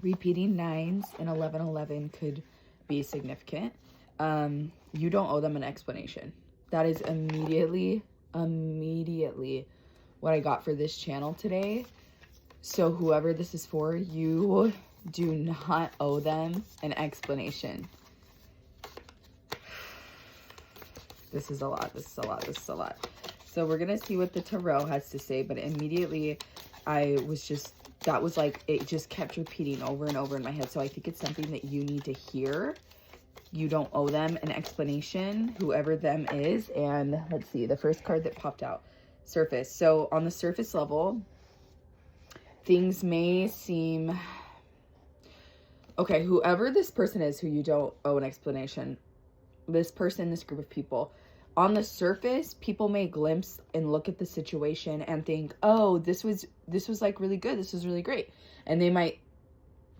Repeating nines in 1111 could be significant. You don't owe them an explanation. That is immediately what I got for this channel today. So whoever this is for, you do not owe them an explanation. This is a lot. So we're going to see what the tarot has to say. But immediately that was like, it just kept repeating over and over in my head. So I think it's something that you need to hear. You don't owe them an explanation, whoever them is. And let's see, the first card that popped out, surface. So on the surface level, things may seem... Okay, whoever this person is who you don't owe an explanation, this person, this group of people, on the surface, people may glimpse and look at the situation and think, oh, this was like really good. This was really great. And they might,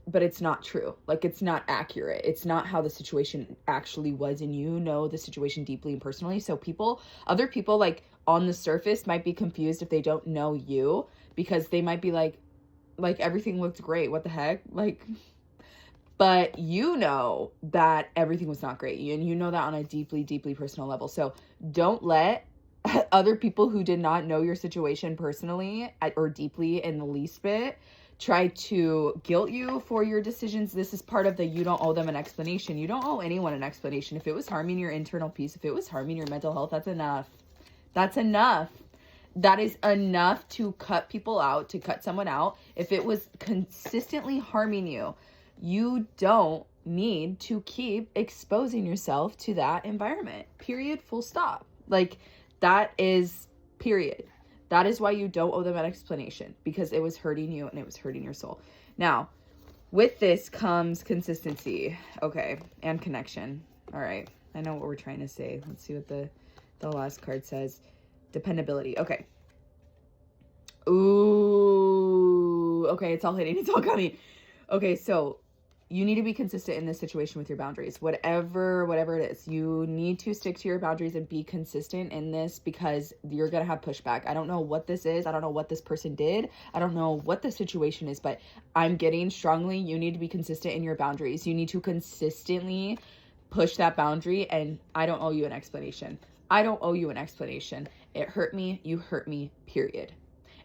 but it's not true. Like, it's not accurate. It's not how the situation actually was. And you know the situation deeply and personally. So other people like on the surface might be confused if they don't know you, because they might be like everything looked great. What the heck? Like, but you know that everything was not great. And you know that on a deeply, deeply personal level. So don't let other people who did not know your situation personally or deeply in the least bit try to guilt you for your decisions. This is part of the you don't owe them an explanation. You don't owe anyone an explanation. If it was harming your internal peace, if it was harming your mental health, that's enough. That's enough. That is enough to cut people out, to cut someone out. If it was consistently harming you, you don't need to keep exposing yourself to that environment. Period. Full stop. Like, that is period. That is why you don't owe them an explanation, because it was hurting you and it was hurting your soul. Now, with this comes consistency. Okay. And connection. All right. I know what we're trying to say. Let's see what the last card says. Dependability. Okay. Ooh. Okay. It's all hitting. It's all coming. Okay. So you need to be consistent in this situation with your boundaries. Whatever it is, you need to stick to your boundaries and be consistent in this, because you're going to have pushback. I don't know what this is. I don't know what this person did. I don't know what the situation is, but I'm getting strongly, you need to be consistent in your boundaries. You need to consistently push that boundary, and I don't owe you an explanation. I don't owe you an explanation. It hurt me. You hurt me, period.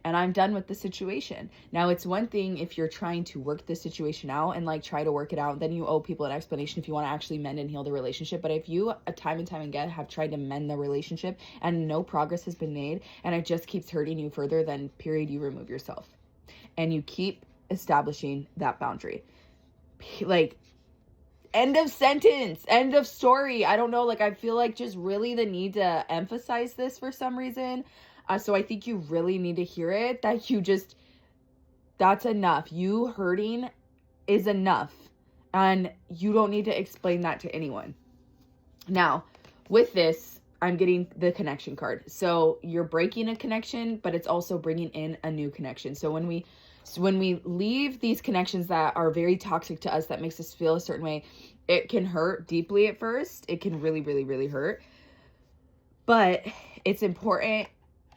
And I'm done with the situation. Now, it's one thing if you're trying to work the situation out and like try to work it out, then you owe people an explanation if you want to actually mend and heal the relationship. But if you time and time again have tried to mend the relationship and no progress has been made and it just keeps hurting you further, then period, you remove yourself. And you keep establishing that boundary. Like, end of sentence, end of story. I don't know. Like, I feel like just really the need to emphasize this for some reason. So I think you really need to hear it, that that's enough. You hurting is enough. And you don't need to explain that to anyone. Now, with this, I'm getting the connection card. So you're breaking a connection, but it's also bringing in a new connection. So when we leave these connections that are very toxic to us, that makes us feel a certain way, it can hurt deeply at first. It can really, really, really hurt. But it's important,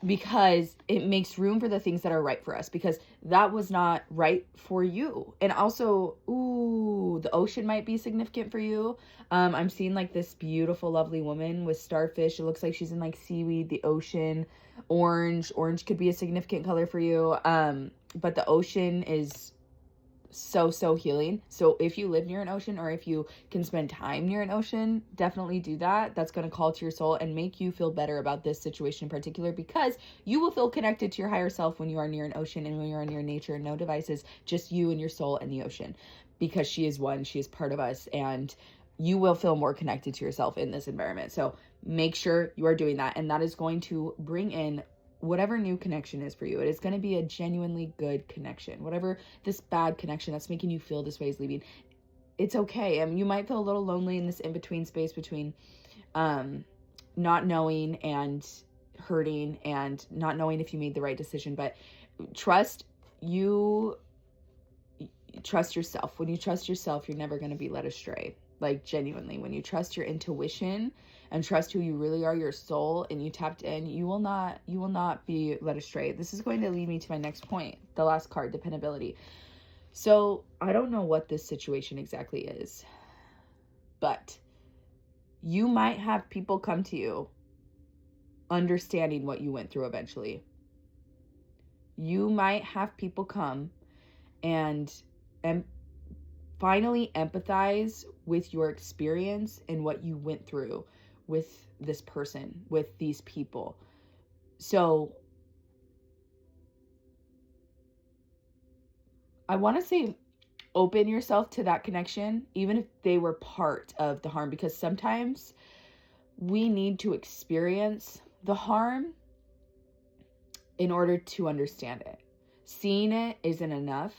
because it makes room for the things that are right for us, because that was not right for you. And also, the ocean might be significant for you. I'm seeing like this beautiful, lovely woman with starfish. It looks like she's in like seaweed, the ocean, orange could be a significant color for you. But the ocean is so healing. So if you live near an ocean, or if you can spend time near an ocean, definitely do that. That's going to call to your soul and make you feel better about this situation in particular, because you will feel connected to your higher self when you are near an ocean and when you're near nature, no devices, just you and your soul and the ocean, because she is one, she is part of us, and you will feel more connected to yourself in this environment. So make sure you are doing that, and that is going to bring in whatever new connection is for you. It is going to be a genuinely good connection. Whatever this bad connection that's making you feel this way is leaving, it's okay. I mean, you might feel a little lonely in this in-between space between not knowing and hurting and not knowing if you made the right decision, but trust yourself. When you trust yourself, you're never going to be led astray. Like, genuinely, when you trust your intuition and trust who you really are, your soul, and you tapped in, you will not be led astray. This is going to lead me to my next point, the last card, dependability. So I don't know what this situation exactly is, but you might have people come to you understanding what you went through eventually. You might have people come and finally empathize with your experience and what you went through with this person, with these people. So I want to say open yourself to that connection, even if they were part of the harm, because sometimes we need to experience the harm in order to understand it. Seeing it isn't enough.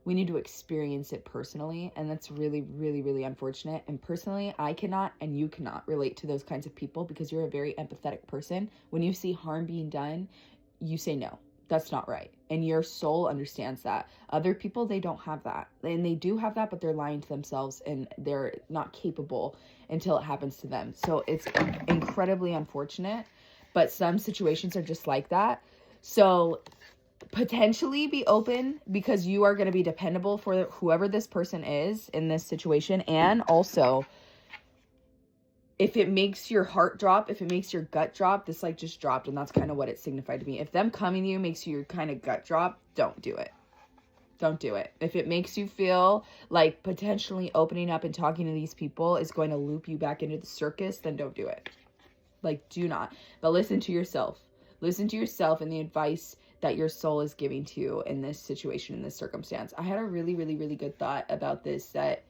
We need to experience it personally, and that's really, really, really unfortunate. And personally, I cannot and you cannot relate to those kinds of people because you're a very empathetic person. When you see harm being done, you say no. That's not right. And your soul understands that. Other people, they don't have that. And they do have that, but they're lying to themselves and they're not capable until it happens to them. So it's incredibly unfortunate, but some situations are just like that. So potentially be open because you are going to be dependable for whoever this person is in this situation. And also, if it makes your heart drop, if it makes your gut drop, this like just dropped, and that's kind of what it signified to me. If them coming to you makes your kind of gut drop, don't do it. Don't do it. If it makes you feel like potentially opening up and talking to these people is going to loop you back into the circus, then don't do it. Like, do not. But listen to yourself. Listen to yourself and the advice that your soul is giving to you in this situation, in this circumstance. I had a really, really, really good thought about this that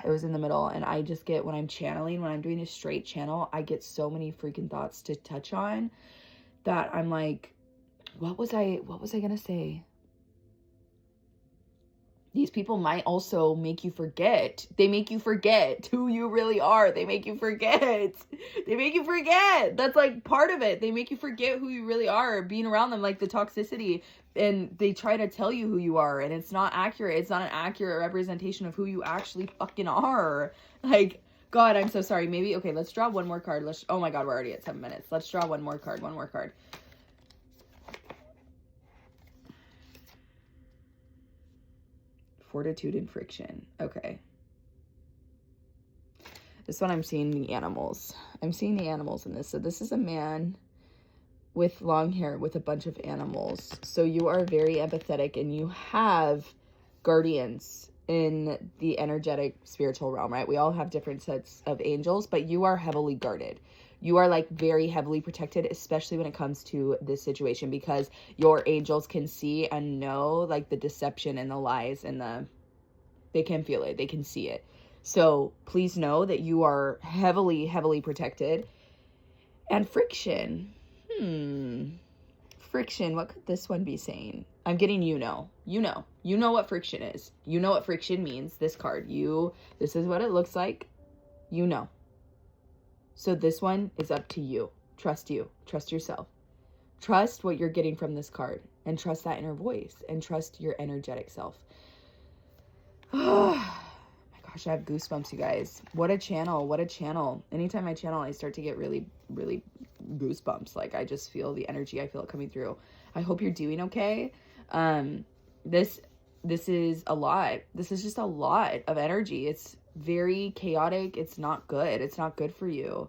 it was in the middle, and I just get, when I'm channeling, when I'm doing a straight channel, I get so many freaking thoughts to touch on that I'm like, what was I gonna say? These people might also make you forget. They make you forget who you really are. They make you forget. They make you forget. That's like part of it. They make you forget who you really are, being around them, like the toxicity. And they try to tell you who you are, and it's not accurate. It's not an accurate representation of who you actually fucking are. Like, God, I'm so sorry. Maybe, okay, let's draw one more card. Oh my God, we're already at 7 minutes. Let's draw one more card. Fortitude and friction. Okay. This one, I'm seeing the animals. I'm seeing the animals in this. So this is a man with long hair with a bunch of animals. So you are very empathetic and you have guardians in the energetic spiritual realm, right? We all have different sets of angels, but you are heavily guarded. You are like very heavily protected, especially when it comes to this situation, because your angels can see and know like the deception and the lies and they can feel it. They can see it. So please know that you are heavily, heavily protected. And friction. Friction. What could this one be saying? I'm getting you know what friction is. You know what friction means. This card, this is what it looks like. You know. So this one is up to you. Trust you. Trust yourself. Trust what you're getting from this card, and trust that inner voice, and trust your energetic self. Oh my gosh, I have goosebumps, you guys. What a channel. What a channel. Anytime I channel, I start to get really, really goosebumps. Like, I just feel the energy. I feel it coming through. I hope you're doing okay. This is a lot. This is just a lot of energy. It's very chaotic. It's not good. It's not good for you.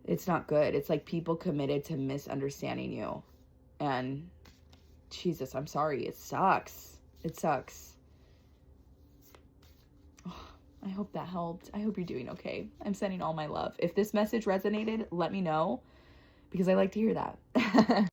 It's not good. It's like people committed to misunderstanding you. And Jesus, I'm sorry. It sucks. It sucks. Oh, I hope that helped. I hope you're doing okay. I'm sending all my love. If this message resonated, let me know, because I like to hear that.